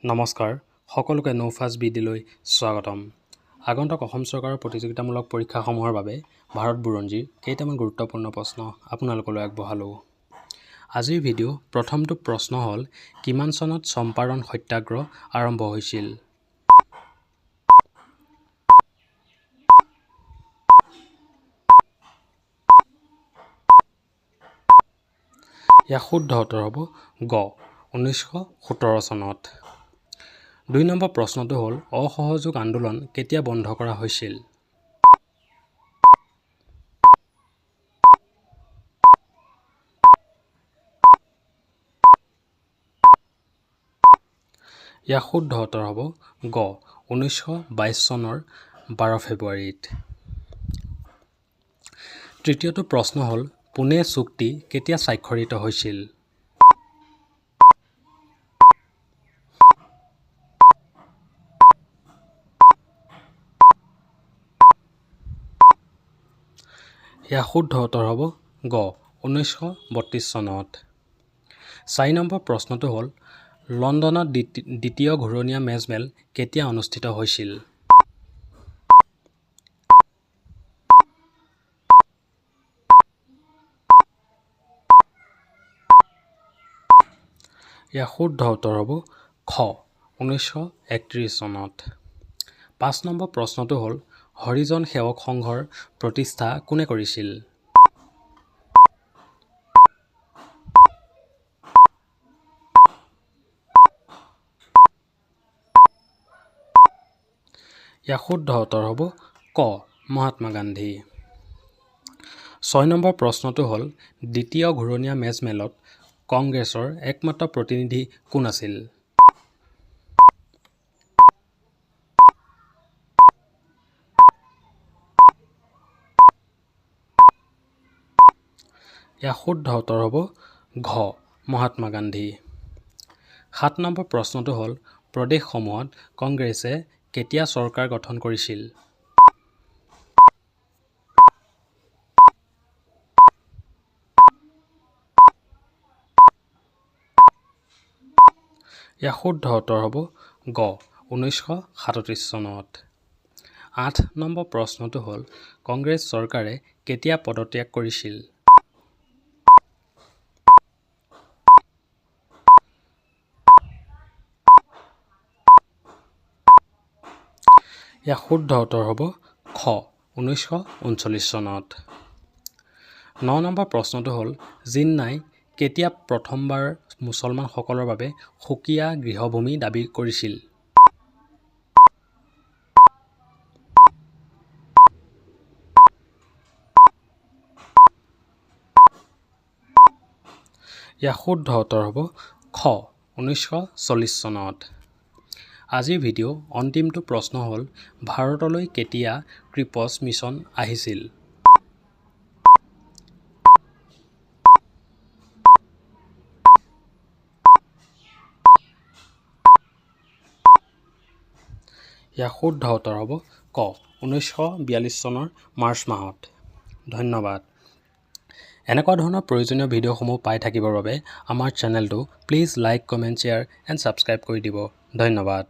নমস্কাৰ সকলোকে নৌফাষ্ট বিডিলৈ স্বাগতম। আগন্তুক অসম চৰকাৰৰ প্ৰতিযোগিতামূলক পৰীক্ষাসমূহৰ বাবে ভাৰত বুৰঞ্জীৰ কেইটামান গুৰুত্বপূৰ্ণ প্ৰশ্ন আপোনালোকলৈ আগবঢ়ালোঁ। আজিৰ ভিডিঅ' প্ৰথমটো প্ৰশ্ন হ'ল কিমান চনত চম্পাৰণ সত্যাগ্ৰহ আৰম্ভ হৈছিল? ইয়াৰ শুদ্ধ উত্তৰ হ'ব গ 1917 চনত। 2 নম্বৰ প্ৰশ্নটো হ'ল অসহযোগ আন্দোলন কেতিয়া বন্ধ কৰা হৈছিল? ইয়াৰ শুদ্ধ উত্তৰ হ'ব গ 1922 চনৰ 12 ফেব্ৰুৱাৰীত। তৃতীয়টো প্ৰশ্ন হ'ল পুনে চুক্তি কেতিয়া স্বাক্ষৰিত হৈছিল? ইয়াৰ শুদ্ধ উত্তৰ হ'ব গ 1932 চনত। 4 নম্বৰ প্ৰশ্নটো হ'ল লণ্ডনত দ্বিতীয় ঘূৰণীয়া মেজমেল কেতিয়া অনুষ্ঠিত হৈছিল? ইয়াৰ শুদ্ধ উত্তৰ হ'ব খ 1931 চনত। 5 নম্বৰ প্ৰশ্নটো হ'ল হৰিজন সেৱক সংঘৰ প্ৰতিষ্ঠা কোনে কৰিছিল? ইয়াৰ শুদ্ধ উত্তৰ হ'ব ক মহাত্মা গান্ধী। 6 নম্বৰ প্ৰশ্নটো হ'ল দ্বিতীয় ঘূৰণীয়া মেজমেলত কংগ্ৰেছৰ একমাত্ৰ প্ৰতিনিধি কোন আছিল? ইয়াৰ শুদ্ধ উত্তৰ হ'ব ঘ মহাত্মা গান্ধী। 7 নম্বৰ প্ৰশ্নটো হ'ল প্ৰদেশসমূহত কংগ্ৰেছে কেতিয়া চৰকাৰ গঠন কৰিছিল? ইয়াৰ শুদ্ধ উত্তৰ হ'ব গ 1937 চনত। 8 নম্বৰ প্ৰশ্নটো হ'ল কংগ্ৰেছ চৰকাৰে কেতিয়া পদত্যাগ কৰিছিল? ইয়াৰ শুদ্ধ উত্তৰ হ'ব খ 1939 চনত। 9 নম্বৰ প্ৰশ্নটো হ'ল জিন্নাই কেতিয়া প্ৰথমবাৰ মুছলমানসকলৰ বাবে সুকীয়া গৃহভূমি দাবী কৰিছিল? ইয়াৰ শুদ্ধ উত্তৰ হ'ব খ 1940 চনত। আজিৰ ভিডিঅ' অন্তিমটো প্ৰশ্ন হ'ল ভাৰতলৈ কেতিয়া ক্ৰিপছ মিছন আহিছিল? ইয়াৰ শুদ্ধ উত্তৰ হ'ব ক 1942 চনৰ মাৰ্চ মাহত। ধন্যবাদ। এনেকুৱা ধৰণৰ প্ৰয়োজনীয় ভিডিঅ'সমূহ পাই থাকিবৰ বাবে আমাৰ চেনেলটো please like, comment, share and subscribe কৰি দিব। ধন্যবাদ।